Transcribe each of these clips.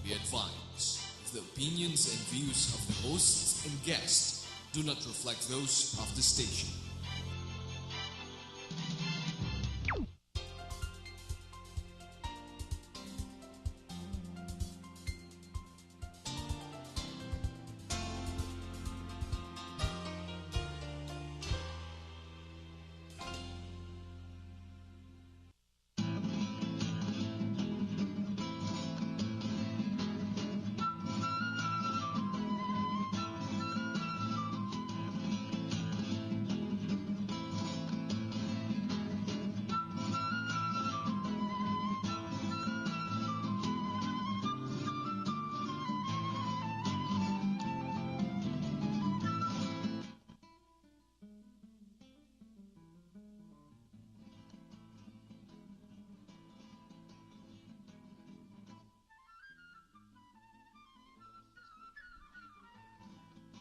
Be advised, the opinions and views of the hosts and guests do not reflect those of the station.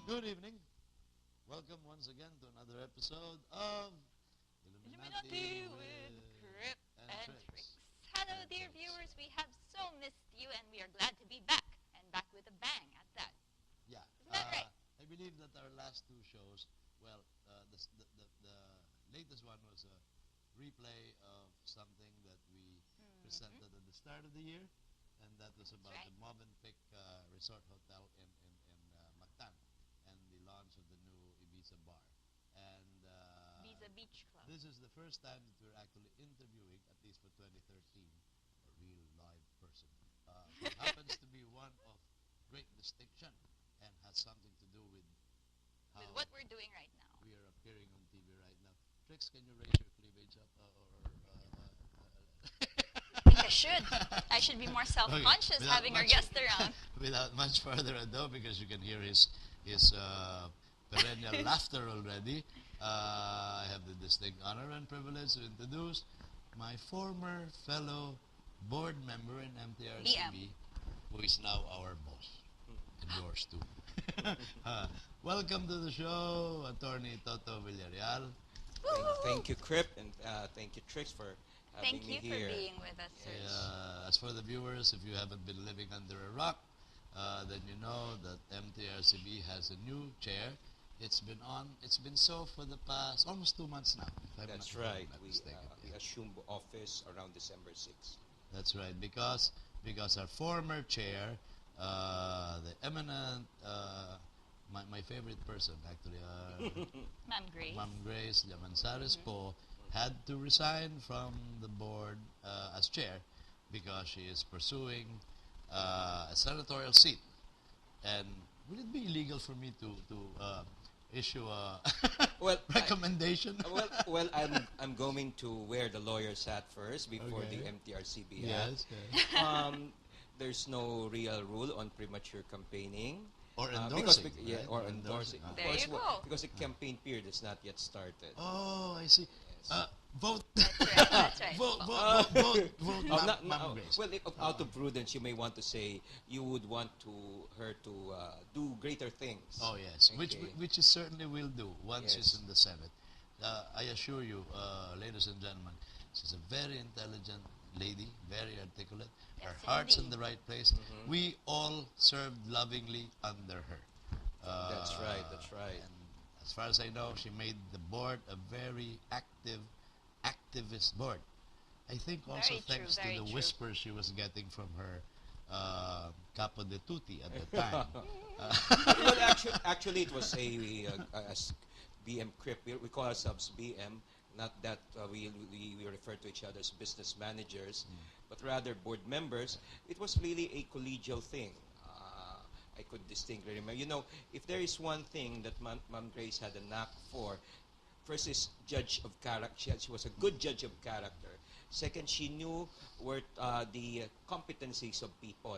Good evening. Welcome once again to another episode of Illuminati with Crip and Tricks. Hello, dear viewers. We have so missed you, and we are glad to be back, and back with a bang at that. Yeah. Isn't that right? I believe that our last two shows, well, the latest one was a replay of something that we presented at the start of the year, and that was about the Movenpick Resort Hotel in Mactan, and the launch of the new Ibiza bar. And Ibiza Beach Club. this is the first time that we're actually interviewing, at least for 2013, a real live person who happens to be one of great distinction and has something to do with how With what we're doing right now. we are appearing on TV right now. Trix, can you raise your cleavage up? I think I should. I should be more self-conscious Without having our much- guest around. Without much further ado, because you can hear his perennial laughter already, I have the distinct honor and privilege to introduce my former fellow board member in MTRCB, who is now our boss, and yours too. Welcome to the show, Attorney Toto Villarreal. Thank you, Crip, and thank you, Trix, for having Thank me you here. for being with us, sir. As for the viewers, if you haven't been living under a rock, then you know that MTRCB has a new chair. It's been so for the past almost 2 months now. That's right. We assumed office around December 6th. That's right, because our former chair, the eminent, my favorite person actually, Ma'am Grace. Ma'am Grace Llamanzares po, had to resign from the board as chair because she is pursuing a senatorial seat. And would it be illegal for me to issue a recommendation? I'm going to wear the lawyer's hat first before the MTRCB hat. Yes. There's no real rule on premature campaigning. Or endorsing. Or endorsing. Of There course, you go. because the campaign period has not yet started. Oh, I see. Vote. That's right. Vote, Ma'am Grace. Well, out of prudence, you may want to say you would want her to do greater things. Oh yes, Okay. which she certainly will do once she's Yes. in the Senate. I assure you, ladies and gentlemen, she's a very intelligent lady, very articulate. Her Yes, heart's in indeed. the right place. We all served lovingly under her. That's right. That's right. And as far as I know, she made the board a very activist board. I think also Very true, thanks to very the true. whispers she was getting from her capo de tutti at the time. Well, actually, it was a BM Crip. We call ourselves BM. Not that we refer to each other as business managers, but rather board members. It was really a collegial thing. I could distinctly remember. You know, if there is one thing that Ma'am Grace had a knack for, first is judge of character. She was a good judge of character. Second, she knew where the competencies of people.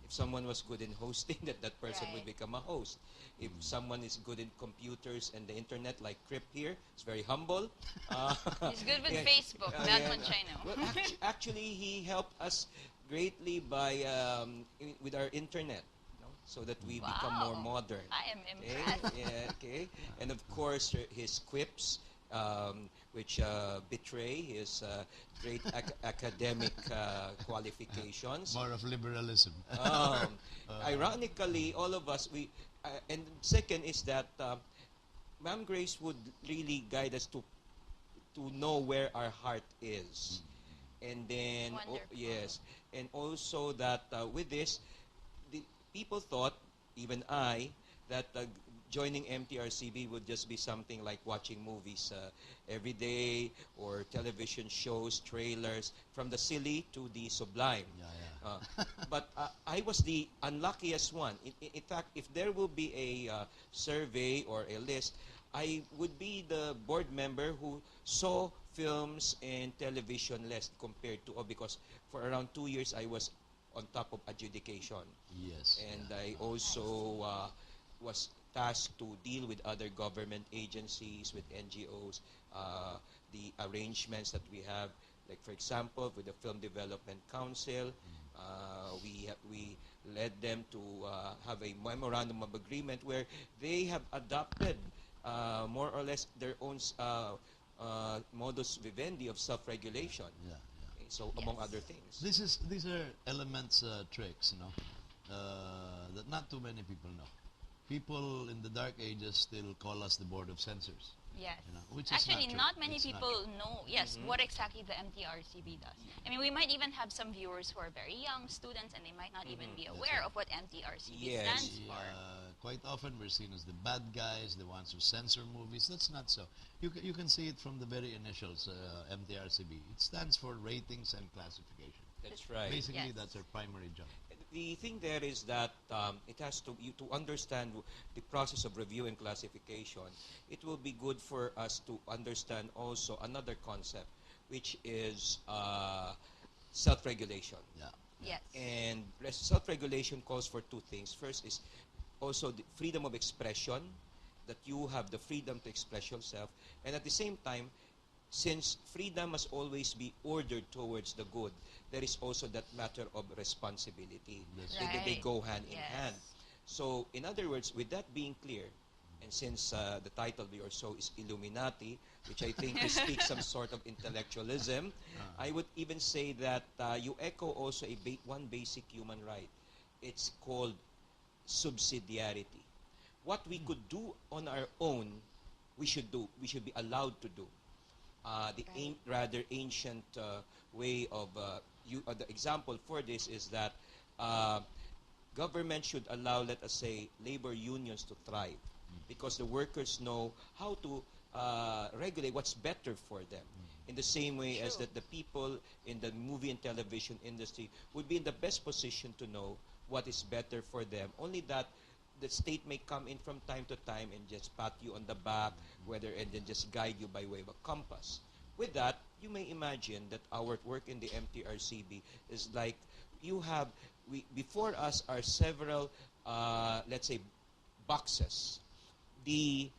If someone was good in hosting, that person would become a host. If someone is good in computers and the internet, like Crip here, is very humble. He's good with Facebook. That much I know. Well, actually, he helped us greatly by with our internet, so that we become more modern. I am impressed. Okay. And of course, his quips which betray his great academic qualifications. More of liberalism. Ironically, all of us, and second is that Ma'am Grace would really guide us to know where our heart is. And then, yes, and also that with this, the people thought, even I, that joining MTRCB would just be something like watching movies every day, or television shows, trailers, from the silly to the sublime. But I was the unluckiest one. In fact, if there will be a survey or a list, I would be the board member who saw films and television less compared to, because for around 2 years I was on top of adjudication. Yes. And I also was tasked to deal with other government agencies, with NGOs, the arrangements that we have, like for example, with the Film Development Council, we led them to have a memorandum of agreement where they have adopted more or less their own modus vivendi of self-regulation. Okay, so among other things. These are elements, tricks, that not too many people know. People in the dark ages still call us the Board of Censors. Yes. Which Actually, is not many people know, what exactly the MTRCB does. I mean, we might even have some viewers who are very young students, and they might not even be aware of what MTRCB stands for. Quite often we're seen as the bad guys, the ones who censor movies. That's not so. You can see it from the very initials, MTRCB. It stands for Ratings and Classification. That's right. Basically, that's our primary job. The thing there is that it has to understand the process of review and classification. It will be good for us to understand also another concept, which is self-regulation. Yes. And self-regulation calls for two things. First is also the freedom of expression, that you have the freedom to express yourself, and at the same time, since freedom must always be ordered towards the good, there is also that matter of responsibility. They go hand in hand. So, in other words, with that being clear, and since the title of your show is Illuminati, which I think speaks some sort of intellectualism, I would even say that you echo also one basic human right. It's called subsidiarity. What we could do on our own, we should do. We should be allowed to do. Rather ancient way of the example for this is that government should allow, let us say, labor unions to thrive, because the workers know how to regulate what's better for them. In the same way as that the people in the movie and television industry would be in the best position to know what is better for them. Only that the state may come in from time to time and just pat you on the back, and then just guide you by way of a compass. With that, you may imagine that our work in the MTRCB is like before us are several, let's say, boxes. The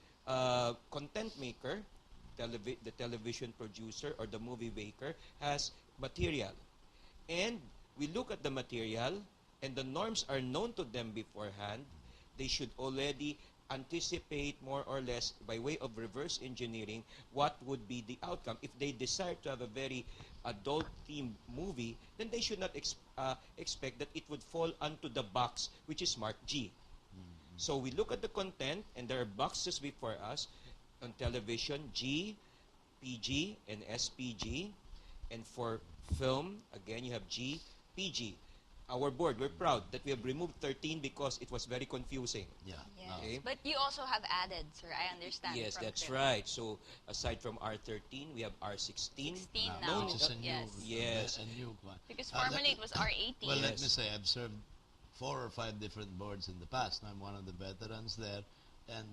content maker, the television producer or the movie maker has material. And we look at the material, and the norms are known to them beforehand. They should already anticipate more or less by way of reverse engineering what would be the outcome. If they desire to have a very adult-themed movie, then they should not expect that it would fall onto the box which is marked G. So we look at the content, and there are boxes before us. On television, G, PG, and SPG. And for film, again, you have G, PG. Our board, we're proud that we have removed 13 because it was very confusing. Okay? But you also have added, sir, I understand. Yes, that's right. So aside from R13, we have R16. 16 now. Which is a new one. Because formerly it was R18. Well, let me say, I've served 4 or 5 different boards in the past. I'm one of the veterans there, and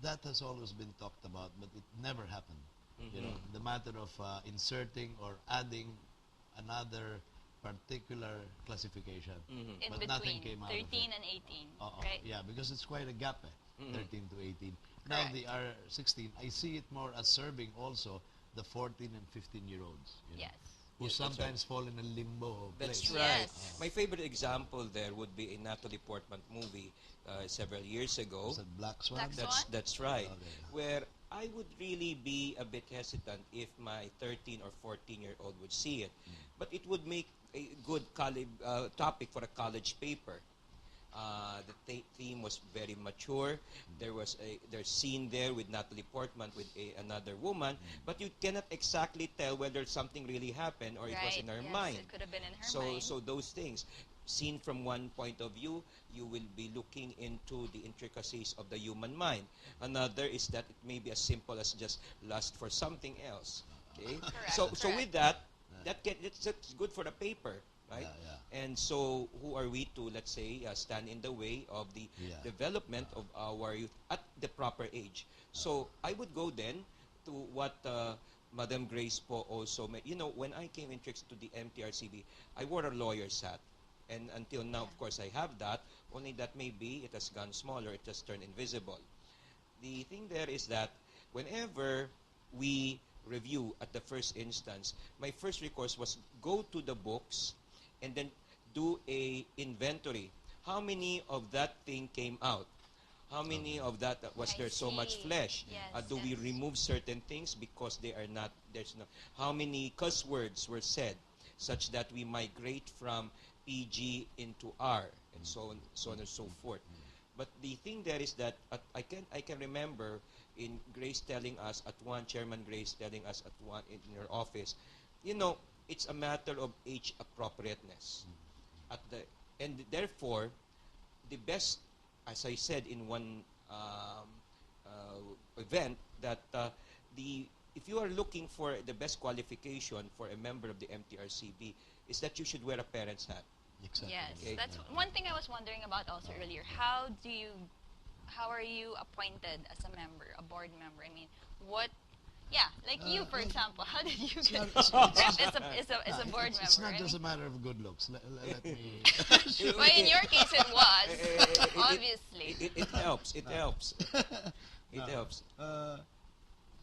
that has always been talked about, but it never happened. The matter of inserting or adding another particular classification, in but between nothing came out 13 of it. and 18, right? Yeah, because it's quite a gap, 13 to 18. Now Correct. the R16, I see it more as serving also the 14 and 15-year-olds. Yes. Who sometimes fall in a limbo That's place. right. Yes. My favorite example there would be a Natalie Portman movie several years ago. Was that Black Swan? Black Swan? That's right. Okay. Where I would really be a bit hesitant if my 13 or 14-year-old would see it. But it would make a good topic for a college paper. The theme was very mature. There's scene there with Natalie Portman with another woman, but you cannot exactly tell whether something really happened or it was in her mind. It could have been in her mind. So those things, seen from one point of view, you will be looking into the intricacies of the human mind. Another is that it may be as simple as just lust for something else. Okay. So with that, that's good for the paper, right? And so who are we to, let's say, stand in the way of the development of our youth at the proper age? So I would go then to what Madam Grace po also made. You know, when I came in tricks to the MTRCB, I wore a lawyer's hat. And until now, of course, I have that, only that maybe it has gone smaller, it has turned invisible. The thing there is that whenever we review at the first instance, my first recourse was go to the books and then do a inventory. How many of that thing came out? How many of that was there so much flesh? Do we remove certain things because they are not, there's no, how many cuss words were said such that we migrate from PG into R and so on and so forth. But the thing there is that I can remember in Grace telling us at one, Chairman Grace telling us at one in her office, you know, it's a matter of age appropriateness. And therefore, the best, as I said in one event, that if you are looking for the best qualification for a member of the MTRCB, is that you should wear a parent's hat. Exactly. Yes, Okay. that's one thing I was wondering about also earlier. How are you appointed as a member, a board member? I mean, what? Yeah, like you, for example. How did you get as a board member? It's not just a matter of good looks. Let me. Well, in your case, it was obviously. It helps. It helps. It helps. I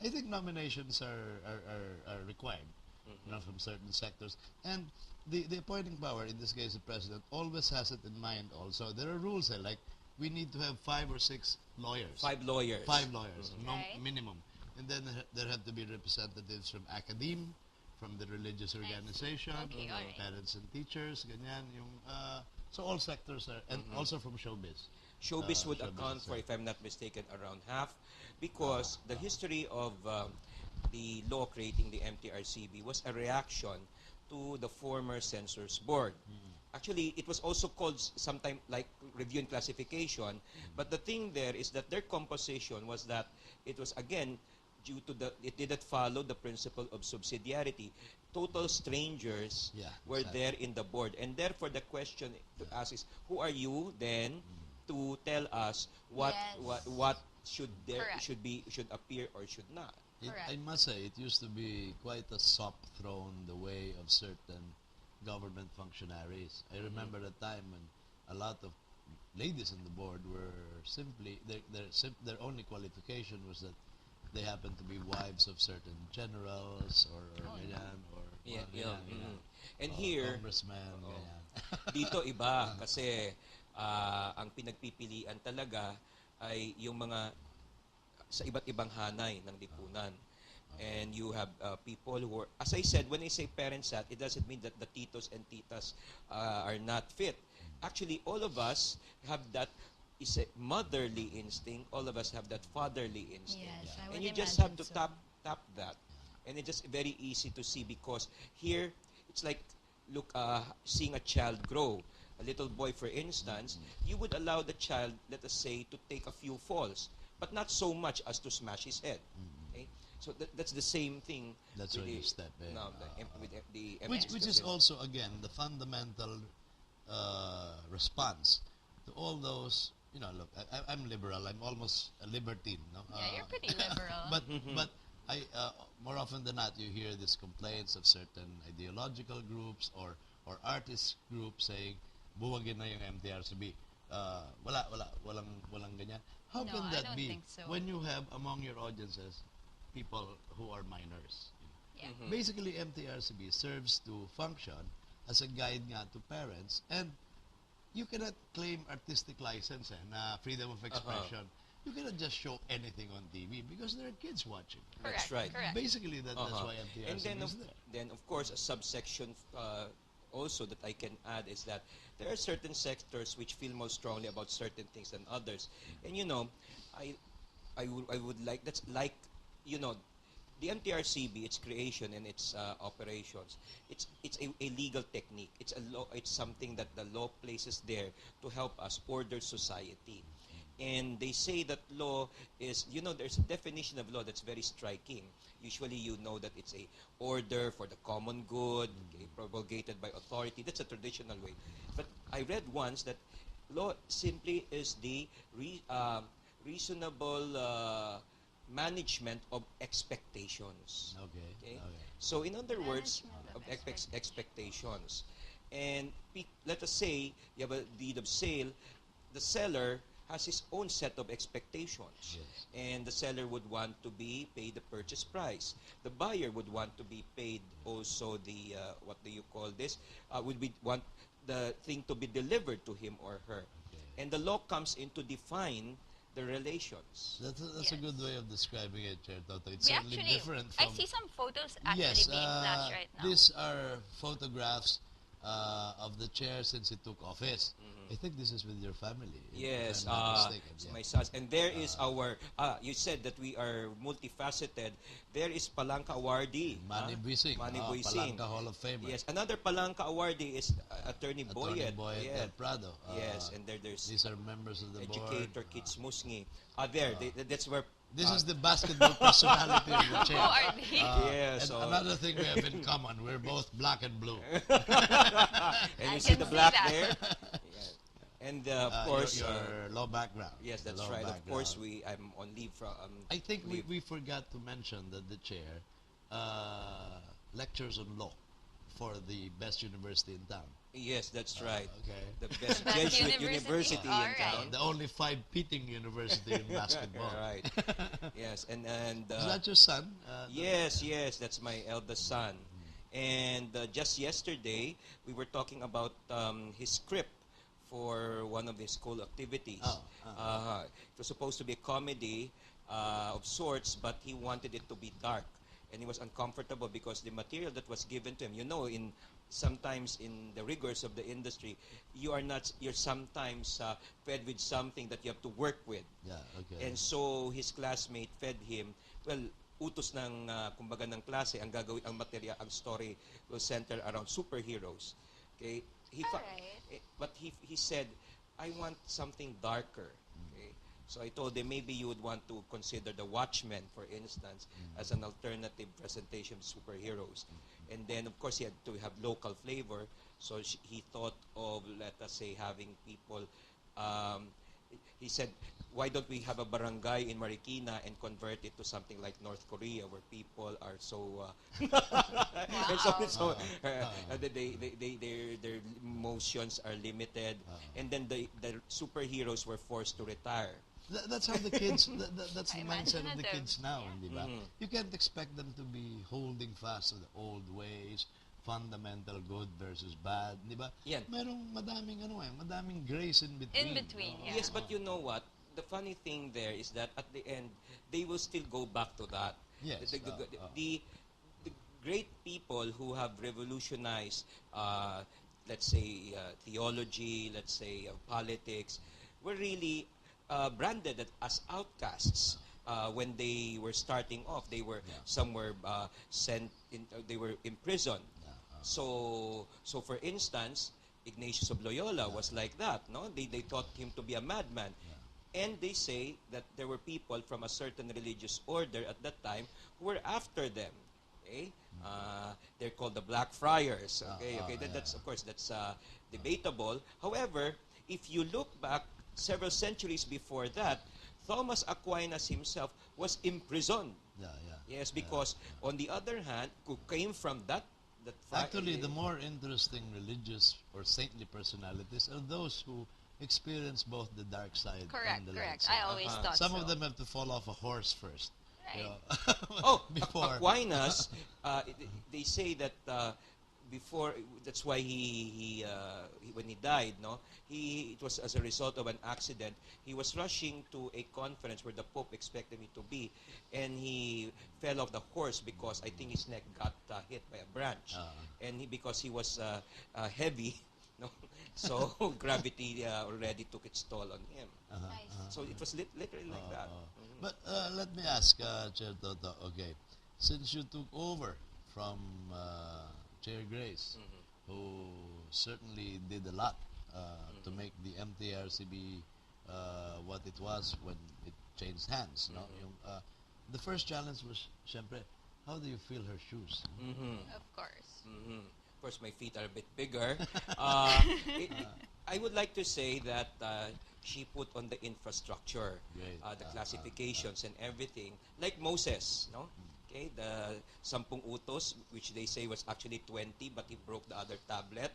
think nominations are required, you know, from certain sectors, and the appointing power, in this case the president, always has it in mind. Also, there are rules there, like we need to have 5 or 6 lawyers. 5 lawyers. 5 lawyers, Okay. minimum. And then there have to be representatives from academe, from the religious organization, Okay, alright. parents and teachers, ganyan, yung, so all sectors are, and also from showbiz. Showbiz would Showbiz, account for, if I'm not mistaken, around half, because the history of the law creating the MTRCB was a reaction to the former censors board. Actually, it was also called sometime like review and classification, but the thing there is that their composition was that it was, again, due to it didn't follow the principle of subsidiarity. Total strangers were there in the board, and therefore the question to ask is, who are you then to tell us what should appear or should not? I must say, it used to be quite a sop thrown the way of certain government functionaries. I remember a time when a lot of ladies on the board were simply, their only qualification was that they happened to be wives of certain generals or ganyan, or ganyan. And here, congressman, ganyan. dito iba kasi ang pinagpipilian talaga ay yung mga sa iba't ibang hanay ng lipunan. And you have people who are, as I said, when I say parents hat, it doesn't mean that the titos and titas are not fit. Actually, all of us have that is a motherly instinct. All of us have that fatherly instinct. Yes, I would and you just have to imagine so. tap that. And it's just very easy to see because here, it's like, look, seeing a child grow. A little boy, for instance, you would allow the child, let us say, to take a few falls, but not so much as to smash his head. Okay? So that's the same thing. That's with where the, you step in. with the Which is also, again, the fundamental response to all those, you know, look, I'm liberal. I'm almost a libertine. No? Yeah, you're pretty liberal. But I more often than not, you hear these complaints of certain ideological groups or artist groups saying, buwagin na yung MTRCB. Walang ganyan. How No, can I that don't be think so. when you have among your audiences people who are minors? Yeah. Basically, MTRCB serves to function as a guide nga to parents, and you cannot claim artistic license na freedom of expression you cannot just show anything on TV because there are kids watching. That's right. Correct. Basically, that's why And MTRCB then, is there. then of course, a subsection also that I can add is that there are certain sectors which feel more strongly about certain things than others. And you know, I would like, that's like, you know, the MTRCB, its creation and its operations, it's a legal technique. It's a law. It's something that the law places there to help us order society. And they say that law is, you know, there's a definition of law that's very striking. Usually you know that it's a order for the common good, okay, promulgated by authority. That's a traditional way. But I read once that law simply is the reasonable management of expectations. Okay. So in other words, Management of of expectations. And let us say you have a deed of sale, the seller has his own set of expectations. Yes. And the seller would want to be paid the purchase price. The buyer would want to be paid also the, what do you call this? Want the thing to be delivered to him or her. Okay. And the law comes in to define the relations. That's a good way of describing it, Chair Toto. It's We certainly actually, different I from... see some photos actually Yes, being flashed right now. these are photographs of the chair since he took office. I think this is with your family. Yes, if I'm not mistaken. it's Yeah. my sons. And there is our, you said that we are multifaceted. There is Palanca awardee. Manny Buising, Manny Buising. Palanca Hall of Famer. Yes, another Palanca awardee is Attorney Boyet. Boyet Yeah. Del Prado. Yes, and there's These are members of the Educator board. Kits Musngi. That's where... This is the basketball personality of the chair. Who are they? Yeah, and so- another thing we have in common, we're both black and blue. and I you see can the see black that. there? Yeah. And of course... your low background. yes, that's Low right. Of background. course, I'm on leave from... I think leave. we forgot to mention that the chair lectures on law for the best university in town. Yes, that's right. Okay. The best Best Jesuit university? university All in right. town. The only 5-peating university in basketball. Right. Yes, and Is that your son? yes, that's my eldest son. And just yesterday, we were talking about his script for one of his school activities. It was supposed to be a comedy of sorts, but he wanted it to be dark. And he was uncomfortable because the material that was given to him, you know, sometimes in the rigors of the industry, you're sometimes fed with something that you have to work with. Yeah, okay. And so his classmate fed him, well, utos ng kumbaga ng klase, ang gagawin, ang material, ang story will center around superheroes. Okay? But he said, I want something darker. Okay? So I told him maybe you would want to consider The Watchmen, for instance, as an alternative presentation of superheroes. And then, of course, he had to have local flavor. So he thought of, let us say, having people... he said, why don't we have a barangay in Marikina and convert it to something like North Korea, where people are so... their emotions are limited. And then the superheroes were forced to retire. That's how the kids, that's the mindset of the Imaginative. kids now, Yeah. di ba? You can't expect them to be holding fast to the old ways, fundamental good versus bad, di ba? Yan. Merong madaming grace in between. In between, no? yeah. Yes, but you know what? The funny thing there is that at the end, they will still go back to that. Yes, The great people who have revolutionized, let's say, theology, let's say, politics, were really branded as outcasts. When they were starting off, they were some were sent in, they were imprisoned. So for instance, Ignatius of Loyola was like that. No, they thought him to be a madman, and they say that there were people from a certain religious order at that time who were after them. Okay, they're called the Black Friars. Okay, that's of course that's debatable. However, if you look back several centuries before that, Thomas Aquinas himself was imprisoned. Yes, because on the other hand, who came from that Actually, the more interesting religious or saintly personalities are those who experience both the dark side and the light Correct. side. I always thought Some so. of them have to fall off a horse first. Right. You know, before. Aquinas, they say that before, that's why when he died, no, it was as a result of an accident. He was rushing to a conference where the Pope expected him to be, and he fell off the horse because I think his neck got hit by a branch, and because he was heavy, no, so gravity already took its toll on him. Nice. So it was literally like that. But let me ask, Chair Toto, okay, since you took over from Chair Grace, who certainly did a lot to make the MTRCB what it was when it changed hands. No? Yung, the first challenge was, syempre, how do you feel her shoes? Of course. Of course, my feet are a bit bigger. I would like to say that she put on the infrastructure, the classifications and everything, like Moses, no? Okay, the Sampung Utos, which they say was actually 20, but he broke the other tablet.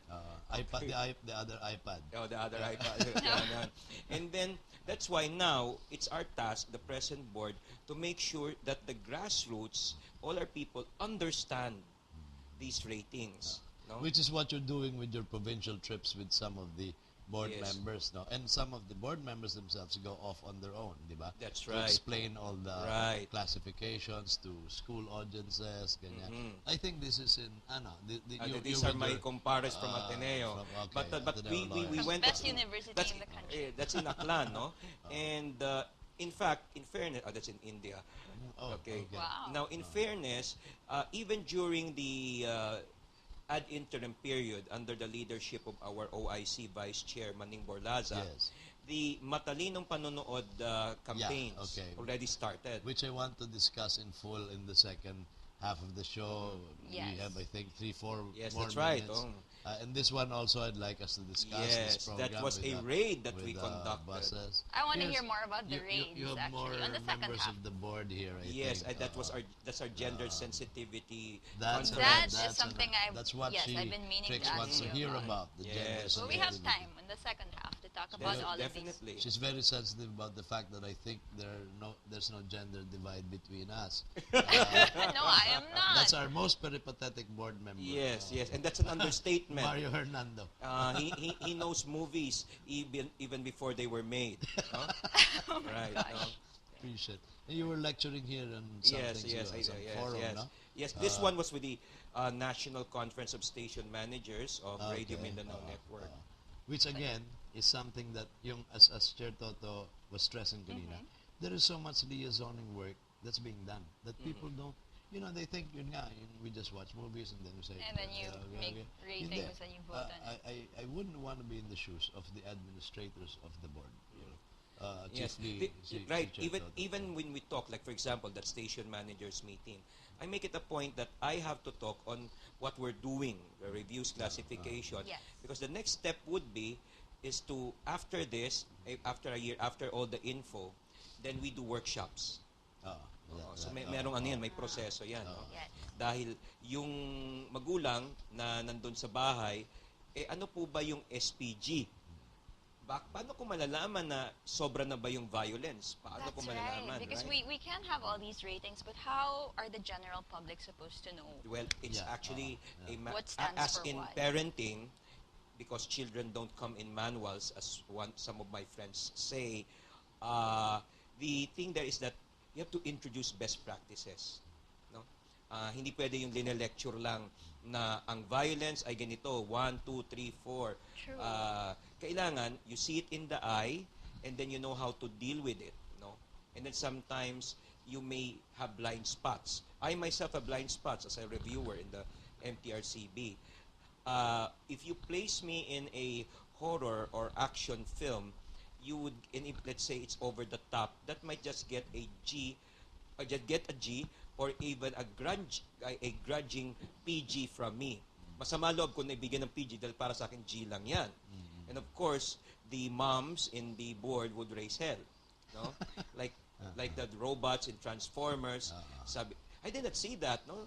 iPad, the other iPad. Oh, the other iPad. And then, that's why now, it's our task, the present board, to make sure that the grassroots, all our people, understand these ratings. No? Which is what you're doing with your provincial trips with some of the board members, no? And some of the board members themselves go off on their own, di ba? That's To right. explain all the classifications to school audiences, ganyan. I think this is in, These are my compares from Ateneo. But we From went... best university that's, in the country. That's in Aklan, no? And in fact, in fairness, that's in India. Okay. Wow. Now, in fairness, even during the ad interim period under the leadership of our OIC Vice Chair Maning Borlaza, the Matalinong Panonood campaigns already started. Which I want to discuss in full in the second half of the show. Yes. We have, I think, 3-4 more that's right. minutes. And this one also, I'd like us to discuss this program. That was with, a raid that with, we conducted. Buses. I want to Yes, hear more about the raids, you have more actually, on the second members half. of the board here, I Yes, think. that's our gender sensitivity That's conference. That is something That's what yes, she I've been meaning Trix to ask wants to you hear about. about. The Yes. gender Well, we have sensitivity. time in the second half to talk about all of these. Definitely. She's very sensitive about the fact that I think there's no gender divide between us. No, I am not. That's our most peripatetic board member. Yes, and that's an understatement. Mario Hernando. He knows movies even before they were made. No? Oh my Right. gosh. No? Appreciate. And you were lecturing here on some forum, no? Yes, this one was with the National Conference of Station Managers of Radio Mindanao Network. Which again is something that yung as Chair Toto was stressing kanina, there is so much liaisoning work that's being done that people don't, they think we just watch movies and then we say, And then you make ratings and you vote on it. I wouldn't want to be in the shoes of the administrators of the board. Yes, Chiefly, right. Chair Toto. Even when we talk, like for example, that station managers meeting, I make it a point that I have to talk on what we're doing, the reviews, classification, Yes. because the next step would be is to after this, after a year, after all the info, then we do workshops. So merong ano yan, may proseso yan. No? Yes. Dahil yung magulang na nandun sa bahay, ano po ba yung SPG? Paano ko malalaman na sobra na ba yung violence? Paano ko That's malalaman? right. Because right? we can have all these ratings, but how are the general public supposed to know? Well, it's actually What stands as for in what? parenting, because children don't come in manuals, as some of my friends say. The thing there is that you have to introduce best practices. No? Hindi pwede yung lecture lang na ang violence ay ganito, 1, 2, 3, 4. True. Kailangan, you see it in the eye, and then you know how to deal with it. No? And then sometimes, you may have blind spots. I myself have blind spots as a reviewer in the MTRCB. If you place me in a horror or action film, you would, and if let's say it's over the top, that might just get a G, or just get a G, or even a grudging PG from me. Masama loob kung naibigyan ng PG dahil para sa akin G lang yan. And of course, the moms in the board would raise hell. No? like the robots in Transformers. Sabi, I did not see that. No?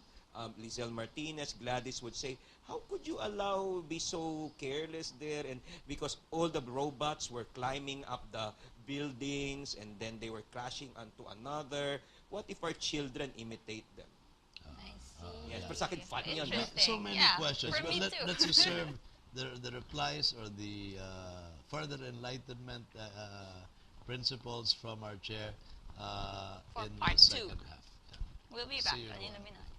Lizelle Martinez, Gladys would say, how could you be so careless there? And because all the robots were climbing up the buildings and then they were crashing onto another. What if our children imitate them? Nice. Yes, pero sa akin, funny yun. Interesting. So many Yeah, questions. for Well, me too. let's reserve the replies or the further enlightenment principles from our chair For in part the two. second half. Yeah. We'll be See back you on tomorrow. Illuminati.